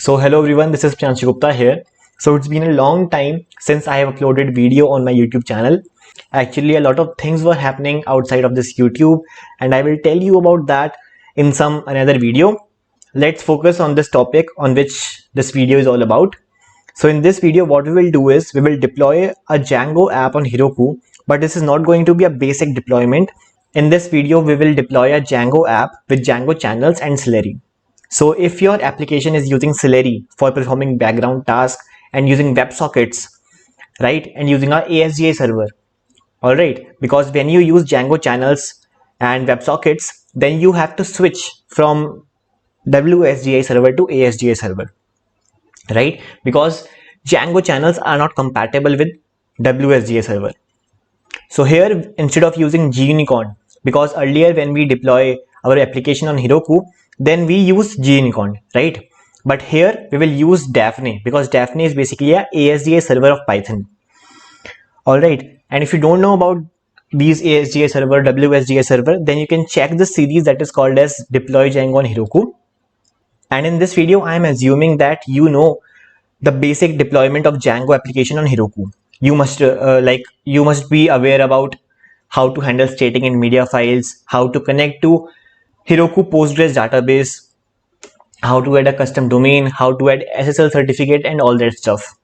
So hello everyone, this is Priyanshu Gupta here. So it's been a long time since I have uploaded video on my YouTube channel. Actually, a lot of things were happening outside of this YouTube and I will tell you about that in some another video. Let's focus on this topic on which this video is all about. So in this video, what we will do is we will deploy a Django app on Heroku, but this is not going to be a basic deployment. In this video, we will deploy a Django app with Django channels and Celery. So if your application is using Celery for performing background tasks and using WebSockets, right, and using our ASGA server, all right, because when you use Django channels and WebSockets, then you have to switch from WSGI server to ASGA server, right? Because Django channels are not compatible with WSGA server. So here, instead of using gUnicorn, because earlier when we deploy our application on Heroku, then we use gUnicorn, right? But here we will use Daphne because Daphne is basically a ASGA server of Python. All right. And if you don't know about these ASGA server, WSGA server, then you can check the series that is called as Deploy Django on Heroku. And in this video, I am assuming that you know the basic deployment of Django application on Heroku. You must be aware about how to handle static and media files, how to connect to Heroku Postgres database, how to add a custom domain, how to add SSL certificate and all that stuff.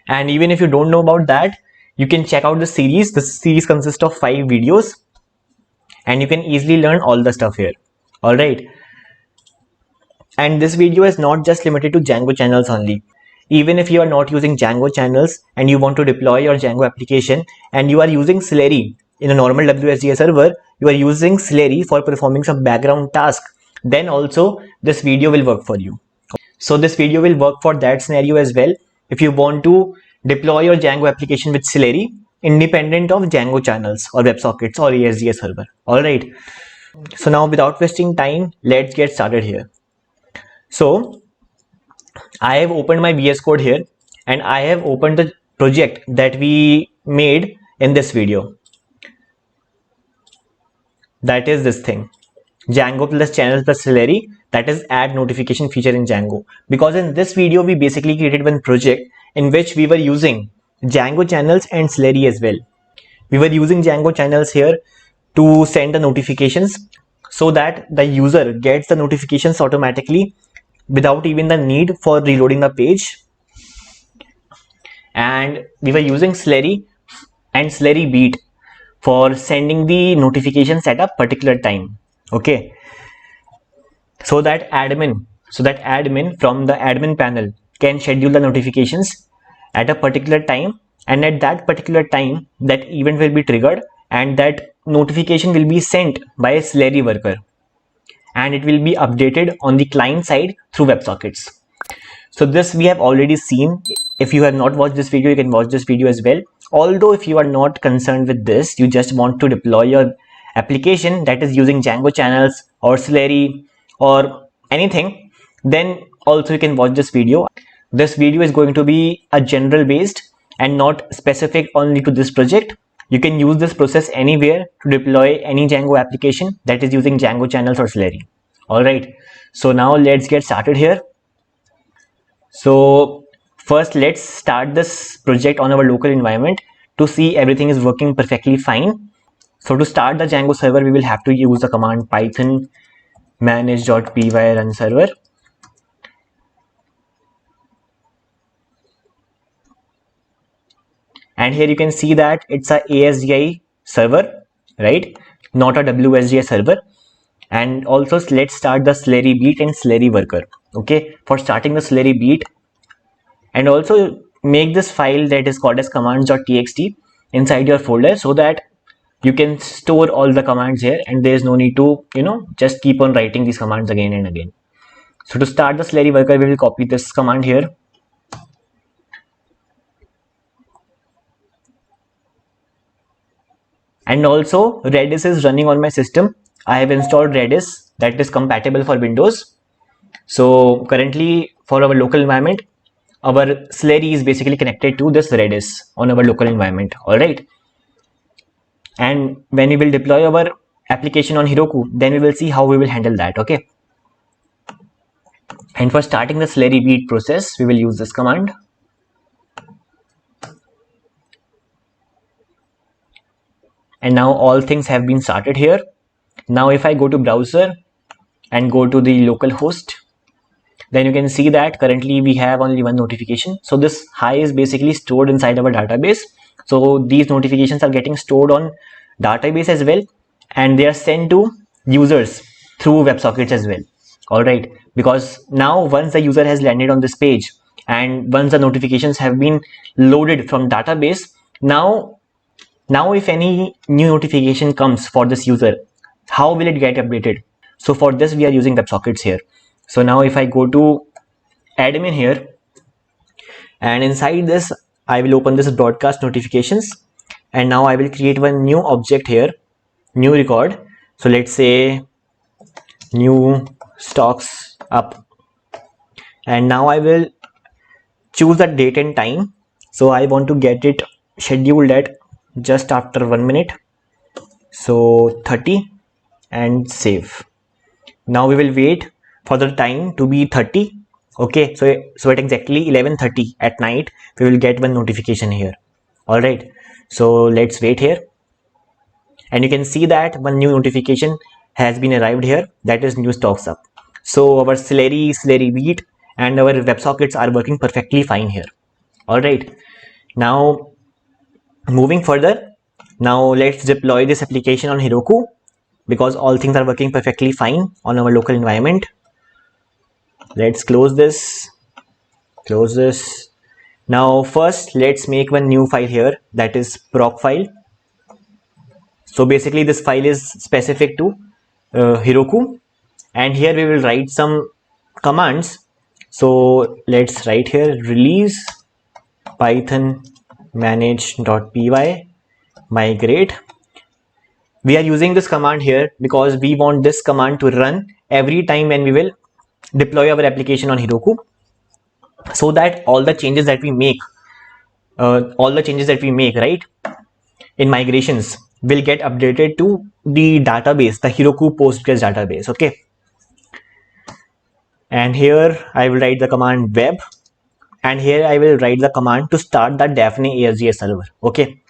And even if you don't know about that, you can check out the series. The series consists of 5 videos and you can easily learn all the stuff here. All right. And this video is not just limited to Django channels only. Even if you are not using Django channels and you want to deploy your Django application and you are using Celery in a normal WSGA server, you are using Celery for performing some background task, then also this video will work for you. So this video will work for that scenario as well. If you want to deploy your Django application with Celery, independent of Django channels or WebSockets or ASGA server. All right. So now without wasting time, let's get started here. So I have opened my VS Code here and I have opened the project that we made in this video. That is this thing, Django plus channels plus Celery, that is add notification feature in Django. Because in this video, we basically created one project in which we were using Django channels and Celery as well. We were using Django channels here to send the notifications so that the user gets the notifications automatically without even the need for reloading the page. And we were using Celery and Celery Beat for sending the notifications at a particular time. Okay. So that admin from the admin panel can schedule the notifications at a particular time, and at that particular time that event will be triggered and that notification will be sent by a Celery worker and it will be updated on the client side through WebSockets. So this we have already seen. If you have not watched this video, you can watch this video as well. Although if you are not concerned with this, you just want to deploy your application that is using Django channels or Celery or anything, then also you can watch this video. This video is going to be a general based and not specific only to this project. You can use this process anywhere to deploy any Django application that is using Django channels or Celery. All right. So now let's get started here. So first, let's start this project on our local environment to see everything is working perfectly fine. So to start the Django server, we will have to use the command python manage.py run server. And here you can see that it's a ASGI server, right? Not a WSGI server. And also let's start the Celery Beat and Celery worker. Okay, for starting the Celery Beat, and also make this file that is called as commands.txt inside your folder so that you can store all the commands here and there is no need to, just keep on writing these commands again and again. So to start the Celery worker, we will copy this command here. And also Redis is running on my system. I have installed Redis that is compatible for Windows. So currently for our local environment, our Celery is basically connected to this Redis on our local environment. All right. And when we will deploy our application on Heroku, then we will see how we will handle that. Okay. And for starting the Celery beat process, we will use this command. And now all things have been started here. Now if I go to browser and go to the local host, then you can see that currently we have only one notification. So this hi is basically stored inside our database. So these notifications are getting stored on database as well, and they are sent to users through WebSockets as well. All right, because now once the user has landed on this page and once the notifications have been loaded from database, now if any new notification comes for this user, how will it get updated? So for this we are using WebSockets here. So now if I go to admin here, and inside this I will open this broadcast notifications, and now I will create one new object here, new record. So let's say new stocks up, and now I will choose the date and time. So I want to get it scheduled at just after 1 minute, so 30, and save. Now we will wait for the time to be 30. Okay, so at exactly 11:30 at night we will get one notification here. All right, so let's wait here, and you can see that one new notification has been arrived here, that is new stocks up. So our Celery beat and our WebSockets are working perfectly fine here. All right, now moving further, now let's deploy this application on Heroku, because all things are working perfectly fine on our local environment. Let's close this. Now first let's make one new file here, that is proc file. So basically this file is specific to Heroku, and here we will write some commands. So let's write here release python manage.py migrate. We are using this command here because we want this command to run every time when we will deploy our application on Heroku, so that all the changes that we make right in migrations will get updated to the database, the Heroku Postgres database. Okay, and here I will write the command web, and here I will write the command to start the Daphne ASGA server. Okay,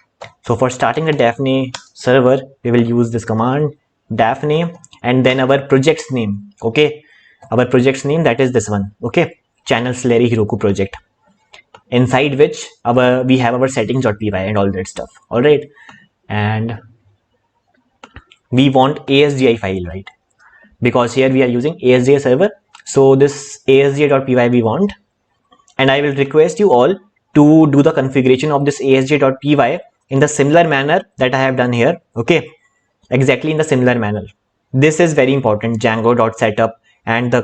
so for starting the Daphne server we will use this command Daphne, and then our project's name. Okay, our project's name, that is this one. Okay, channel Celery Heroku project, inside which we have our settings.py and all that stuff. All right, and we want ASGI file, right? Because here we are using ASGI server, so this ASGI.py we want, and I will request you all to do the configuration of this ASGI.py in the similar manner that I have done here. Okay, exactly in the similar manner. This is very important, Django.setup, and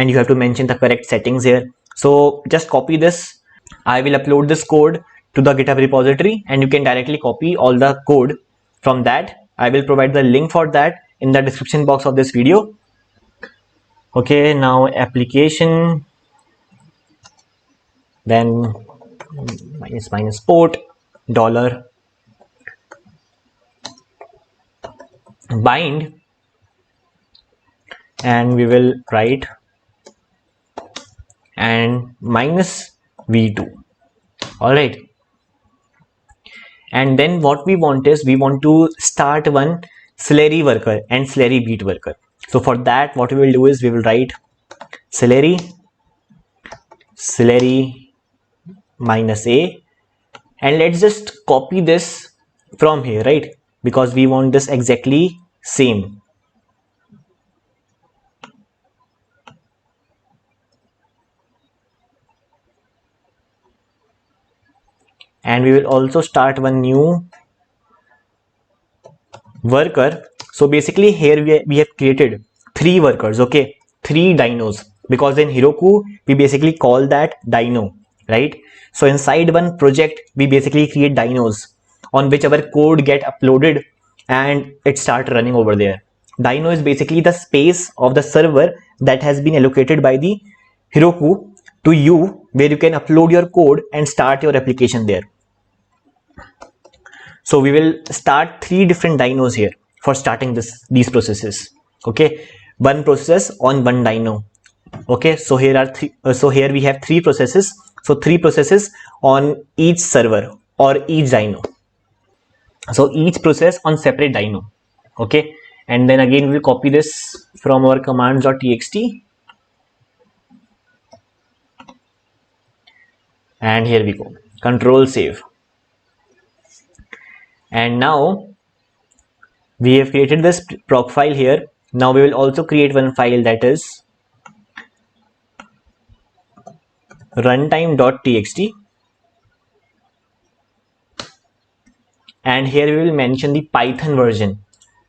you have to mention the correct settings here. So just copy this. I will upload this code to the GitHub repository, and you can directly copy all the code from that. I will provide the link for that in the description box of this video. Okay, now application, then minus port dollar bind, and we will write and minus v2. All right, and then what we want is we want to start one Celery worker and Celery beat worker. So for that what we will do is we will write Celery minus a, and let's just copy this from here, right? Because we want this exactly same. And we will also start one new worker. So basically here we have created 3 workers. Okay, 3 dynos, because in Heroku we basically call that dyno, right? So inside one project we basically create dynos on which our code get uploaded and it start running over there. Dyno is basically the space of the server that has been allocated by the Heroku to you, where you can upload your code and start your application there. So we will start 3 different dynos here for starting these processes. Okay, one process on one dyno. Okay, so here are three. So here we have three processes. So three processes on each server or each dyno. So each process on separate dyno. Okay, and then again we'll copy this from our commands.txt, and here we go. Control save. And now we have created this proc file here. Now we will also create one file, that is runtime.txt, and here we will mention the Python version.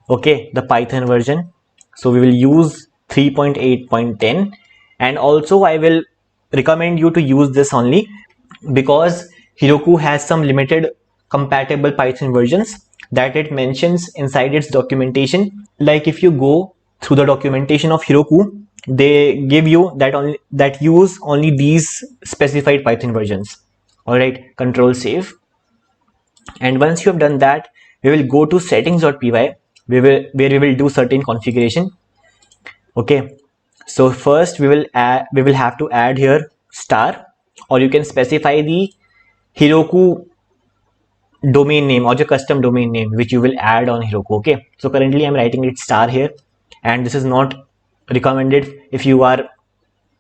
Okay, the Python version. So we will use 3.8.10, and also I will recommend you to use this only because Heroku has some limited compatible Python versions that it mentions inside its documentation. Like if you go through the documentation of Heroku, they give you that use only these specified Python versions. All right, control save. And once you have done that, we will go to settings.py where we will do certain configuration. Okay, so first we will have to add here star, or you can specify the Heroku domain name or your custom domain name which you will add on Heroku. Okay, so currently I'm writing it star here, and this is not recommended if you are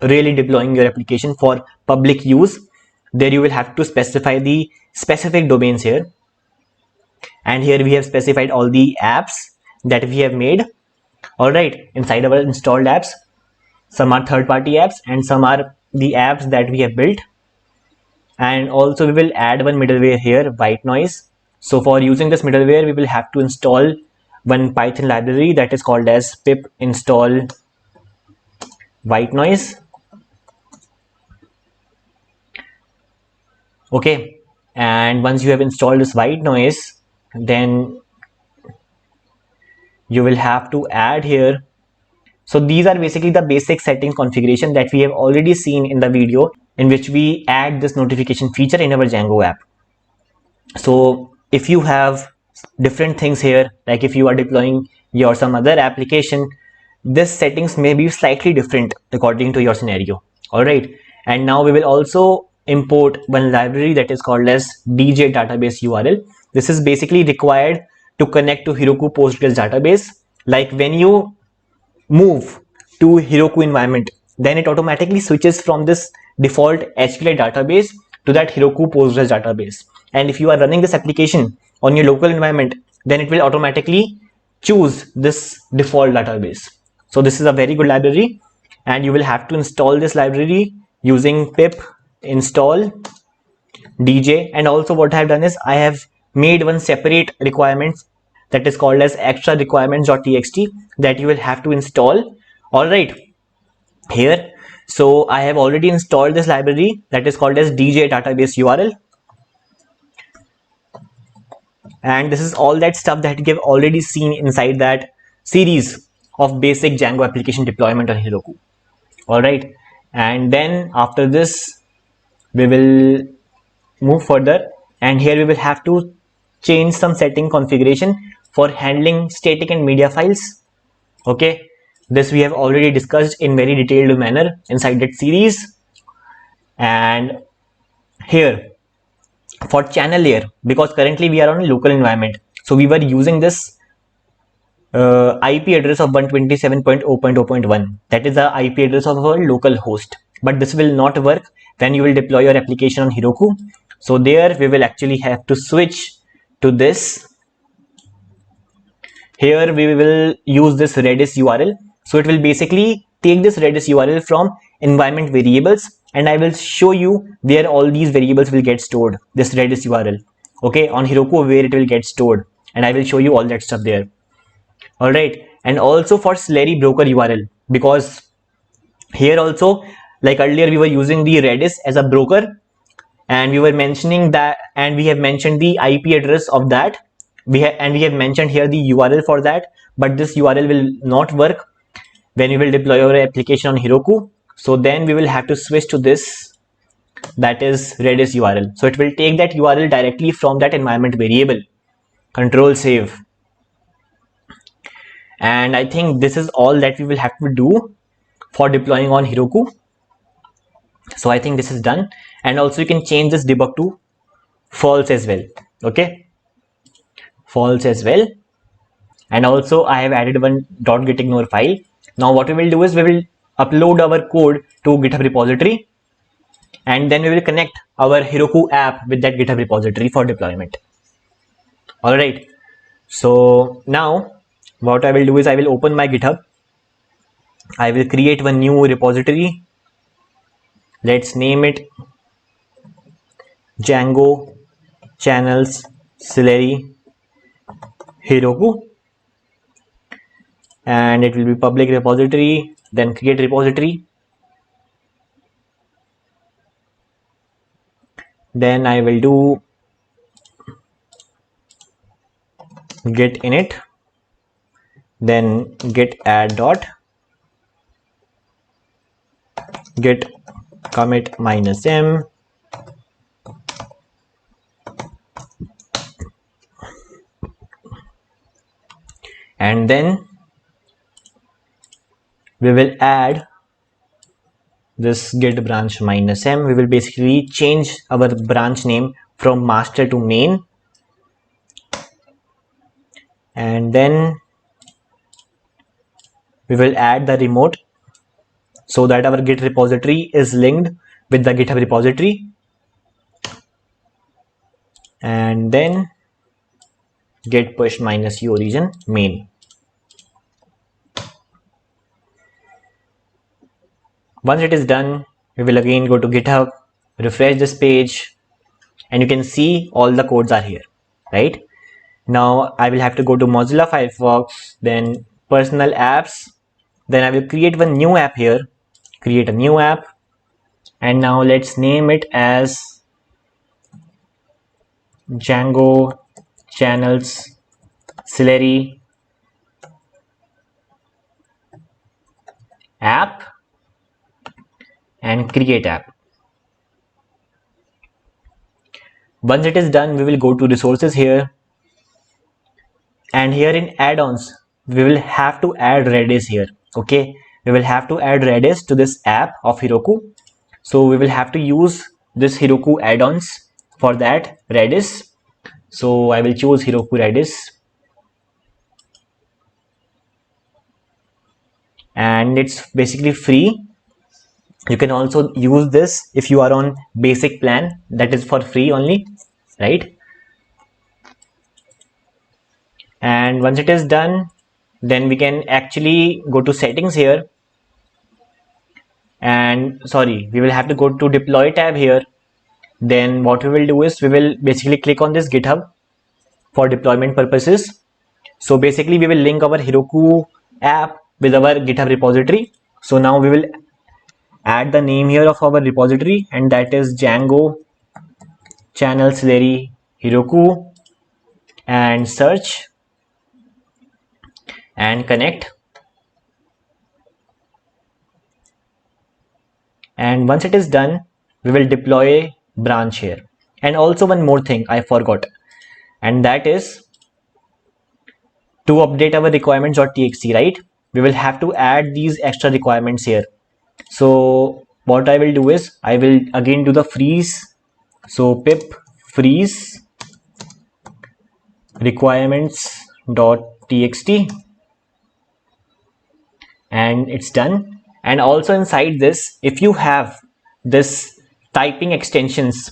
really deploying your application for public use. There you will have to specify the specific domains here, and here we have specified all the apps that we have made. All right, inside our installed apps, some are third-party apps and some are the apps that we have built. And also we will add one middleware here, white noise. So for using this middleware, we will have to install one Python library that is called as pip install white noise. Okay, and once you have installed this white noise, then you will have to add here. So these are basically the basic settings configuration that we have already seen in the video in which we add this notification feature in our Django app. So if you have different things here, like if you are deploying your some other application, this settings may be slightly different according to your scenario. All right, and now we will also import one library that is called as DJ database URL. This is basically required to connect to Heroku Postgres database. Like when you move to Heroku environment, then it automatically switches from this default SQLite database to that Heroku Postgres database. And if you are running this application on your local environment, then it will automatically choose this default database. So this is a very good library, and you will have to install this library using pip install DJ. And also what I have done is I have made one separate requirement that is called as extra requirements.txt that you will have to install. All right, here, so I have already installed this library that is called as DJ database URL, and this is all that stuff that you have already seen inside that series of basic Django application deployment on Heroku. All right, and then after this we will move further, and here we will have to change some setting configuration for handling static and media files. Okay, this we have already discussed in very detailed manner inside that series. And here for channel layer, because currently we are on a local environment, so we were using this IP address of 127.0.0.1, that is the IP address of our local host. But this will not work when you will deploy your application on Heroku. So there we will actually have to switch to this. Here we will use this Redis URL. So it will basically take this Redis URL from environment variables, and I will show you where all these variables will get stored, this Redis URL. Okay, on Heroku where it will get stored, and I will show you all that stuff there. All right, and also for Slurry broker URL, because here also, like earlier we were using the Redis as a broker, and we were mentioning that, and we have mentioned the IP address of that. We have mentioned here the URL for that, but this URL will not work when we will deploy our application on Heroku. So then we will have to switch to this, that is Redis URL. So it will take that URL directly from that environment variable. Control save. And I think this is all that we will have to do for deploying on Heroku. So I think this is done, and also you can change this debug to false as well. Okay, false as well. And also I have added one .gitignore file. Now what we will do is we will upload our code to GitHub repository, and then we will connect our Heroku app with that GitHub repository for deployment. All right, so now what I will do is I will open my GitHub. I will create one new repository. Let's name it Django Channels Celery Heroku, and it will be public repository. Then create repository. Then I will do git init, then git add dot git commit -m, and then we will add this git branch -m. We will basically change our branch name from master to main, and then we will add the remote so that our git repository is linked with the GitHub repository, and then git push -u origin main. Once it is done, we will again go to GitHub, refresh this page, and you can see all the codes are here, right? Now I will have to go to Mozilla Firefox, then personal apps, then I will create one new app here, create a new app, and now let's name it as Django Channels Celery app, and create app. Once it is done, we will go to resources here, and here in add-ons we will have to add Redis here. Okay, we will have to add Redis to this app of Heroku, so we will have to use this Heroku add-ons for that Redis. So I will choose Heroku Redis, and it's basically free. You can also use this if you are on basic plan, that is for free only, right? And once it is done, then we can actually go to settings here, and we will have to go to deploy tab here. Then what we will do is we will basically click on this GitHub for deployment purposes. So basically we will link our Heroku app with our GitHub repository. So now we will add the name here of our repository, and that is Django Channel Celery Heroku, and search and connect. And once it is done, we will deploy a branch here. And also one more thing I forgot, and that is to update our requirements.txt, right? We will have to add these extra requirements here. So what I will do is I will again do the freeze. So pip freeze requirements.txt, and it's done. And also inside this, if you have this typing extensions,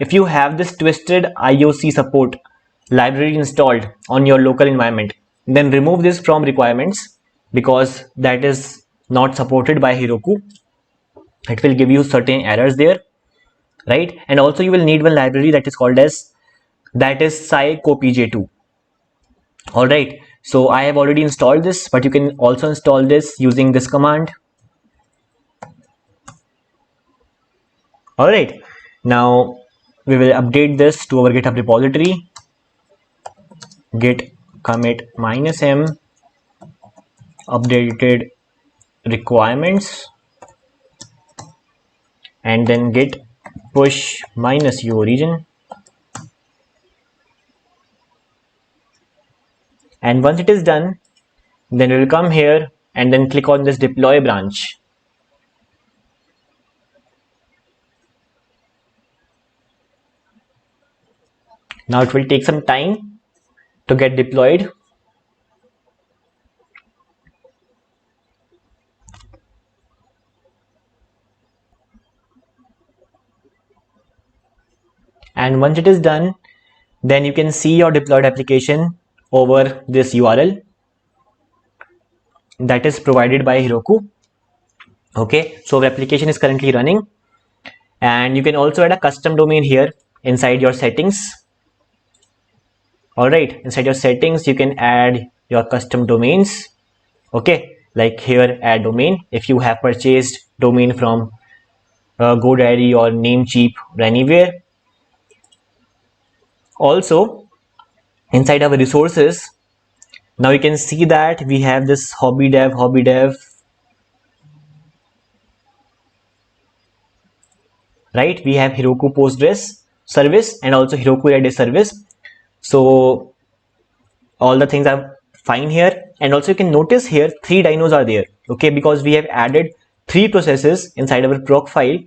if you have this twisted IOC support library installed on your local environment, then remove this from requirements, because that is not supported by Heroku. It will give you certain errors there, right? And also you will need one library that is called as scicopj2. All right, so I have already installed this, but you can also install this using this command. All right, now we will update this to our GitHub repository, git commit -m updated requirements, and then git push -u origin. And once it is done, then we will come here and then click on this deploy branch. Now it will take some time to get deployed. And once it is done, then you can see your deployed application over this URL that is provided by Heroku. Okay, so the application is currently running, and you can also add a custom domain here inside your settings. All right, inside your settings, you can add your custom domains. Okay, like here, add domain. If you have purchased domain from GoDaddy or Namecheap or anywhere. Also, inside our resources, now you can see that we have this hobby dev, right? We have Heroku Postgres service and also Heroku Redis service. So all the things are fine here. And also you can notice here 3 dynos are there. Okay, because we have added 3 processes inside our proc file,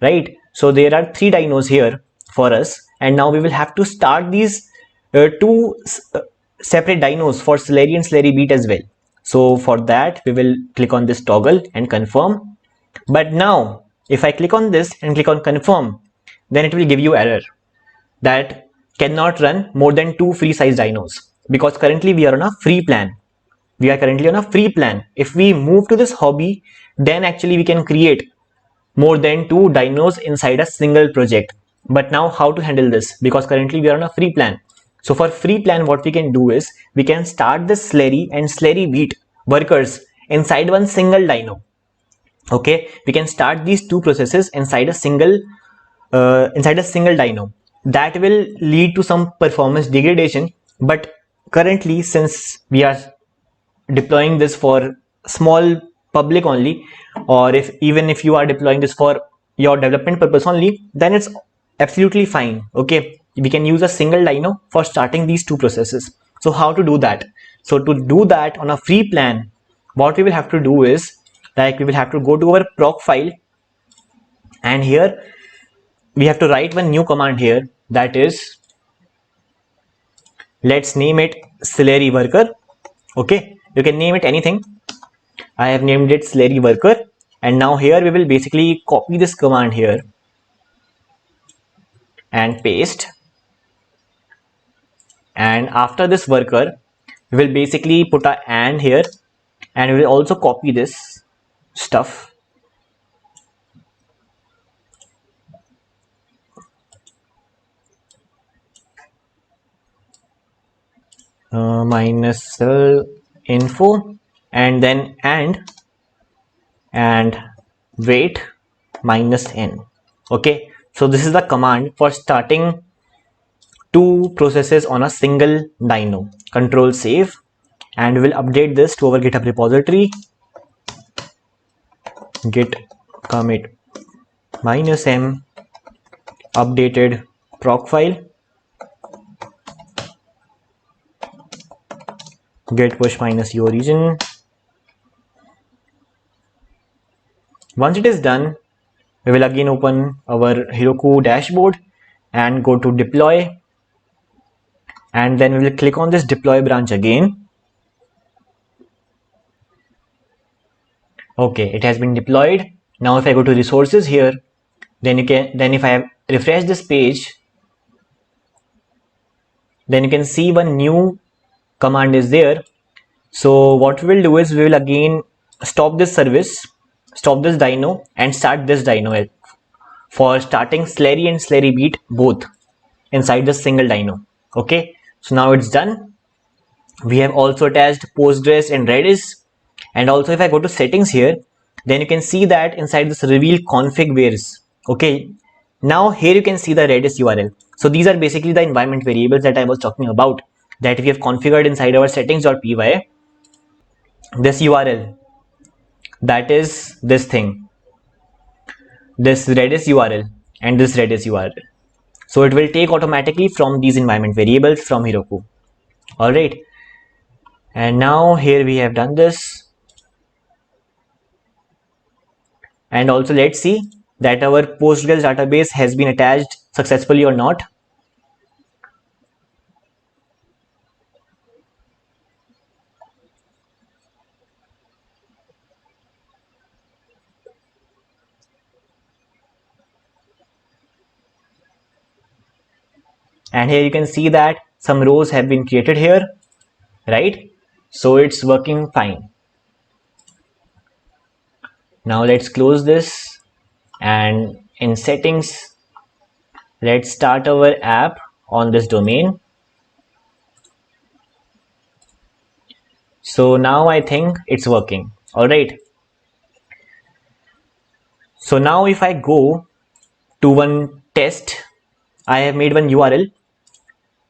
right? So there are 3 dynos here for us, and now we will have to start these 2 separate dynos for Slurry and Slurry Beat as well. So for that, we will click on this toggle and confirm. But now if I click on this and click on confirm, then it will give you error that cannot run more than 2 free size dynos, because currently we are on a free plan. If we move to this hobby, then actually we can create more than 2 dynos inside a single project. But now how to handle this? Because currently we are on a free plan. So for free plan, what we can do is we can start the Slurry and Slurry Beat workers inside one single dyno. Okay, we can start these 2 processes inside a single dyno. That will lead to some performance degradation, but currently, since we are deploying this for small public only, or even if you are deploying this for your development purpose only, then it's absolutely fine. Okay, we can use a single dyno for starting these 2 processes. So how to do that? So to do that on a free plan, what we will have to do is, like, we will have to go to our proc file, and here we have to write one new command here, that is, let's name it Slurry worker. Okay, you can name it anything. I have named it Slurry worker, and now here we will basically copy this command here and paste, and after this worker we will basically put a and here, and we will also copy this stuff. Minus info, and then and wait minus n. Okay, so this is the command for starting 2 processes on a single dyno. Control save, and we will update this to our GitHub repository, git commit -m updated proc file, git push -u origin. Once it is done, we will again open our Heroku dashboard and go to deploy, and then we will click on this deploy branch again. Okay, it has been deployed. Now if I go to resources here, then if I refresh this page, then you can see one new command is there. So what we will do is we will again stop this service, stop this dyno, and start this dyno for starting Slurry and Slurry Beat both inside the single dyno. Okay, so now it's done. We have also attached Postgres and Redis, and also if I go to settings here, then you can see that inside this reveal config wheres. Okay, now here you can see the Redis URL. So these are basically the environment variables that I was talking about, that we have configured inside our settings.py. This URL, that is this thing, this Redis URL and this Redis URL. So it will take automatically from these environment variables from Heroku. All right, and now here we have done this. And also let's see that our Postgres database has been attached successfully or not. And here you can see that some rows have been created here, right? So it's working fine. Now let's close this, and in settings, let's start our app on this domain. So now I think it's working. All right. So now if I go to one test, I have made one URL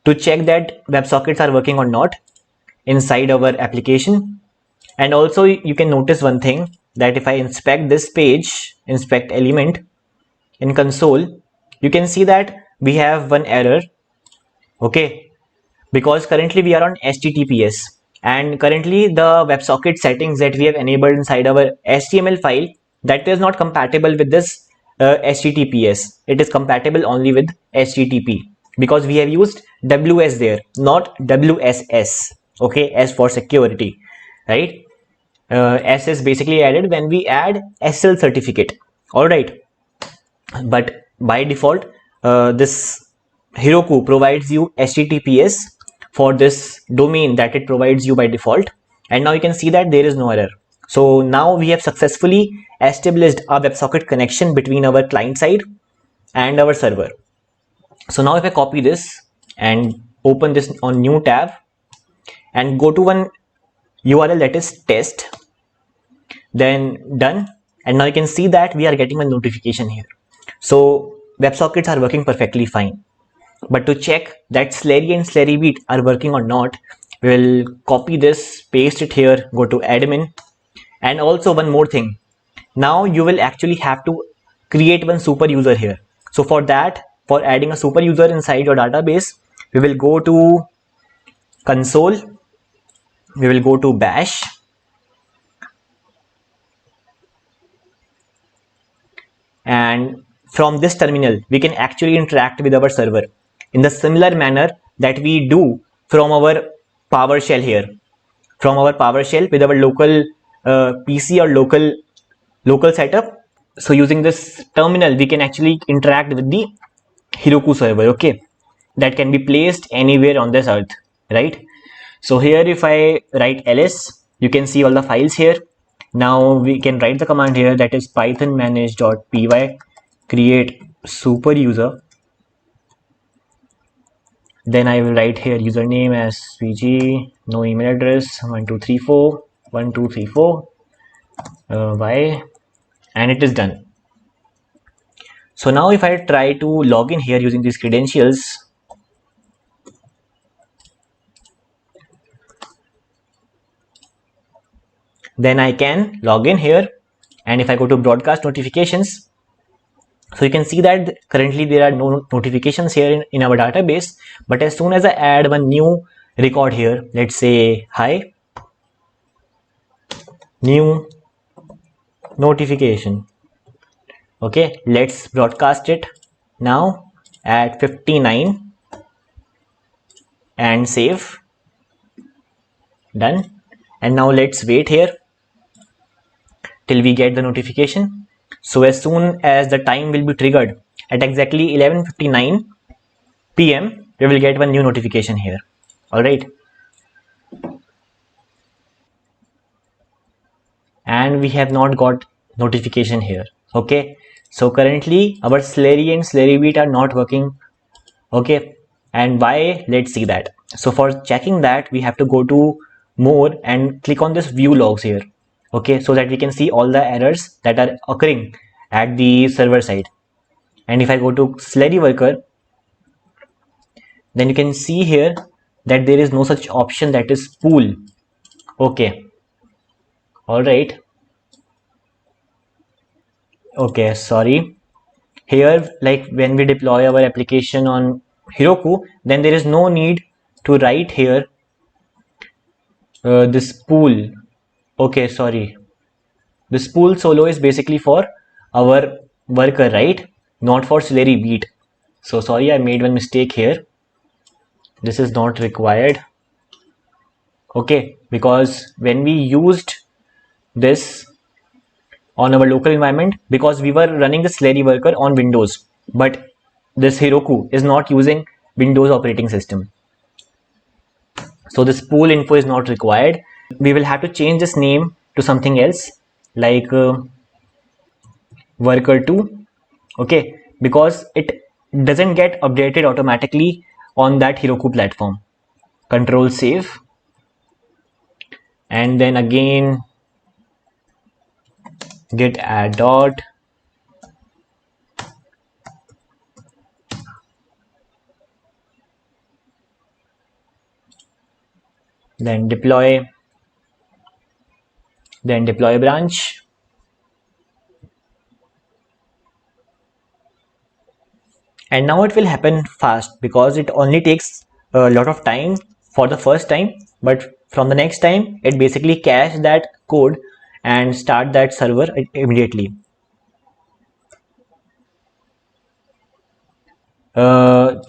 to check that WebSockets are working or not inside our application. And also you can notice one thing, that if I inspect this page, inspect element in console, you can see that we have one error. Okay, because currently we are on HTTPS, and currently the WebSocket settings that we have enabled inside our HTML file, that is not compatible with this HTTPS. It is compatible only with HTTP, because we have used WS there, not WSS. Okay, S for security, right? S is basically added when we add SL certificate. All right, but by default, this Heroku provides you HTTPS for this domain that it provides you by default. And now you can see that there is no error. So now we have successfully established a WebSocket connection between our client side and our server. So now if I copy this and open this on new tab and go to one URL that is test, then done. And now you can see that we are getting a notification here. So WebSockets are working perfectly fine. But to check that Slurry and Slurrybeat are working or not, we will copy this, paste it here, go to admin. And also one more thing, now you will actually have to create one super user here. So for that, for adding a super user inside your database, we will go to console, we will go to bash, and from this terminal we can actually interact with our server in the similar manner that we do from our PowerShell here, from our PowerShell with our local PC or local setup. So using this terminal we can actually interact with the Heroku server, okay, that can be placed anywhere on this earth, right? So here if I write ls, you can see all the files here. Now we can write the command here, that is python manage.py create super user. Then I will write here username as vg, no email address, 1234 1234 y, and it is done. So now if I try to log in here using these credentials, then I can log in here. And if I go to broadcast notifications, so you can see that currently there are no notifications here in our database. But as soon as I add one new record here, let's say hi, new notification. Okay, let's broadcast it now at 59 and save. Done. And now let's wait here till we get the notification. So as soon as the time will be triggered at exactly 11:59 p.m., we will get one new notification here. All right. And we have not got notification here. Okay. So currently our Slurry and Slurrybeat are not working. Okay. And why? Let's see that. So for checking that, we have to go to more and click on this view logs here. Okay, so that we can see all the errors that are occurring at the server side. And if I go to Slurry worker, then you can see here that there is no such option, that is spool. Okay, all right. Okay, sorry. Here, like when we deploy our application on Heroku, then there is no need to write here this spool. Okay, sorry. The spool solo is basically for our worker, right? Not for Celery beat. So sorry, I made one mistake here. This is not required. Okay, because when we used this on our local environment, because we were running the Celery worker on Windows, but this Heroku is not using Windows operating system. So this pool info is not required. We will have to change this name to something else, like worker2. Okay, because it doesn't get updated automatically on that Heroku platform. Control save, and then again git add dot, then deploy branch, and now it will happen fast because it only takes a lot of time for the first time, but from the next time it basically cache that code and start that server immediately.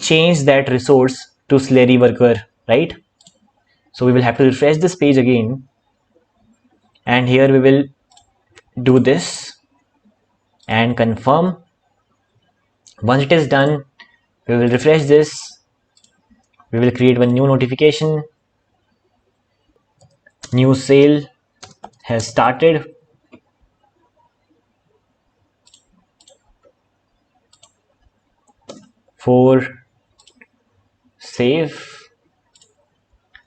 Change that resource to Celery worker, right? So we will have to refresh this page again, and here we will do this and confirm. Once it is done, we will refresh this. We will create one new notification. New sale has started. For save,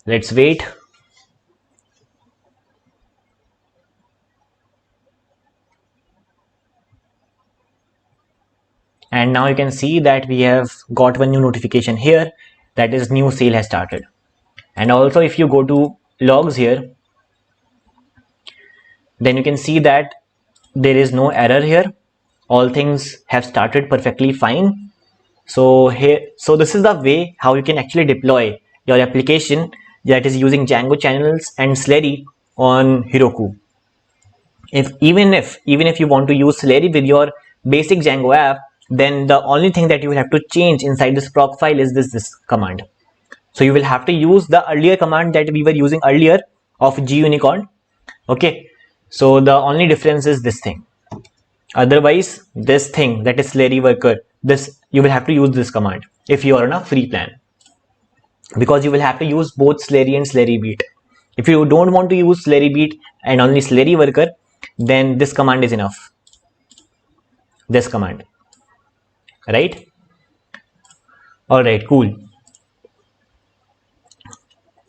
let's wait. And now you can see that we have got one new notification here, that is new sale has started. And also if you go to logs here, then you can see that there is no error here. All things have started perfectly fine. So this is the way how you can actually deploy your application that is using Django channels and Celery on Heroku. Even if you want to use Celery with your basic Django app, then the only thing that you will have to change inside this proc file is this command. So you will have to use the earlier command that we were using earlier of gunicorn. Okay, so the only difference is this thing. Otherwise, this thing, that is Celery worker, this you will have to use this command if you are on a free plan, because you will have to use both Celery and Celery beat. If you don't want to use Celery beat and only Celery worker, then this command is enough. This command, right? All right, cool.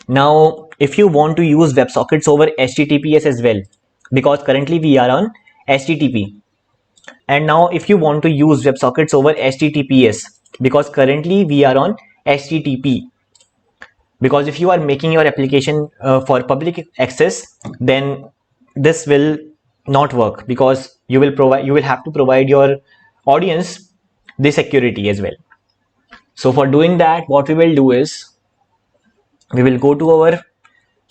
Now, if you want to use WebSockets over HTTPS as well, because currently we are on HTTP. And now if you want to use WebSockets over HTTPS, because currently we are on HTTP. Because if you are making your application for public access, then this will not work, because you will have to provide your audience the security as well. So for doing that, what we will do is we will go to our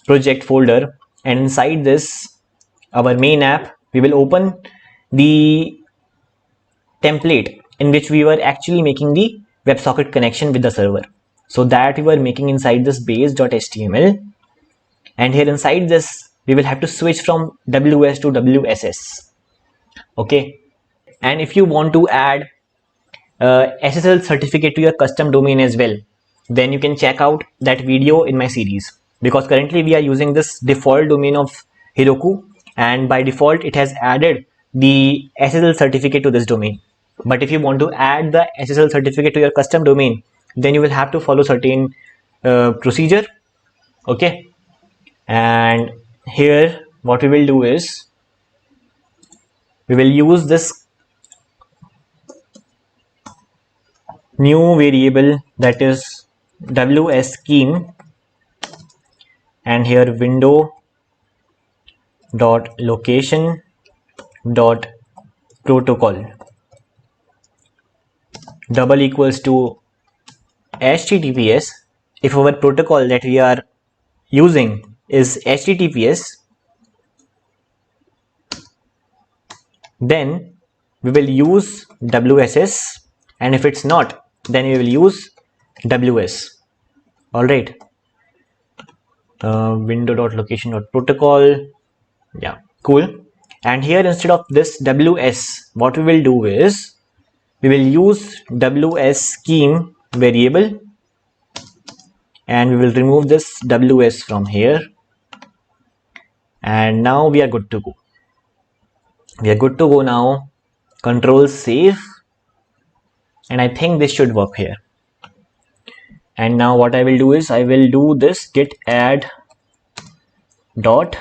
project folder, and inside this, our main app, we will open the template in which we were actually making the WebSocket connection with the server. So that we were making inside this base.html, and here inside this we will have to switch from WS to WSS. Okay, and if you want to add SSL certificate to your custom domain as well, then you can check out that video in my series, because currently we are using this default domain of Heroku, and by default it has added the SSL certificate to this domain. But if you want to add the SSL certificate to your custom domain, then you will have to follow certain procedure. Okay, and here what we will do is we will use this new variable, that is WS scheme, and here window dot location dot protocol double equals to HTTPS. If our protocol that we are using is HTTPS, then we will use WSS, and if it's not, then we will use WS. All right. Window.location.protocol. Yeah, cool. And here, instead of this WS, what we will do is we will use WS scheme variable, and we will remove this WS from here. And now we are good to go. We are good to go now. Control save, and I think this should work here. And now what I will do is I will do this git add dot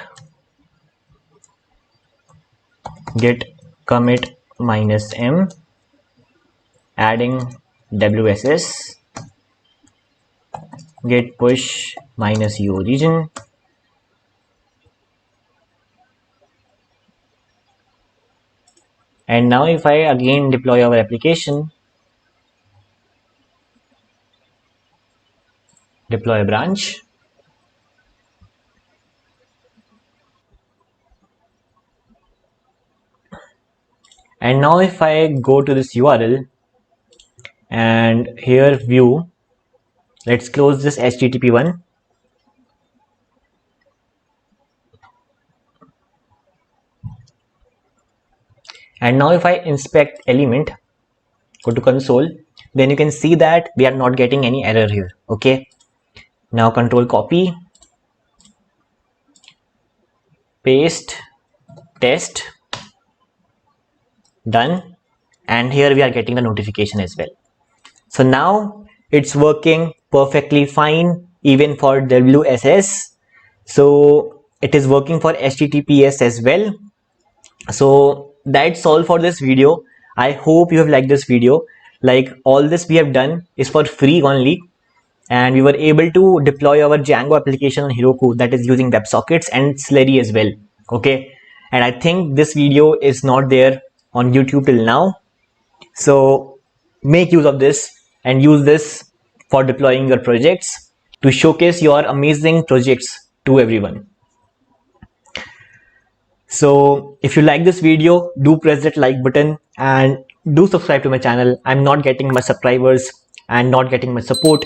git commit -m, adding WSS, git push -u origin, and now if I again deploy our application, deploy a branch, and now if I go to this URL and here view, let's close this HTTP one. And now if I inspect element, go to console, then you can see that we are not getting any error here. Okay. Now control copy, paste, test, done. And here we are getting the notification as well. So now it's working perfectly fine, even for WSS. So it is working for HTTPS as well. So that's all for this video. I hope you have liked this video. Like, all this we have done is for free only, and we were able to deploy our Django application on Heroku that is using WebSockets and Slurry as well. Okay, and I think this video is not there on YouTube till now. So make use of this and use this for deploying your projects to showcase your amazing projects to everyone. So if you like this video, do press that like button and do subscribe to my channel. I'm not getting much subscribers and not getting much support.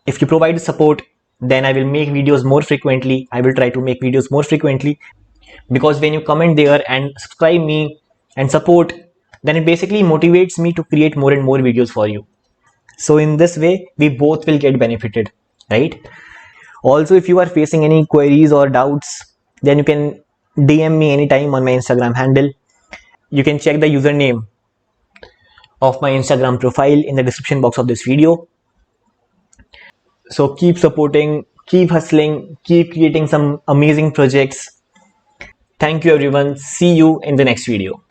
If you provide support, then I will make videos more frequently. I will try to make videos more frequently, because when you comment there and subscribe me and support, then it basically motivates me to create more and more videos for you. So in this way, we both will get benefited, right? Also, if you are facing any queries or doubts, then you can DM me anytime on my Instagram handle. You can check the username of my Instagram profile in the description box of this video. So keep supporting, keep hustling, keep creating some amazing projects. Thank you everyone. See you in the next video.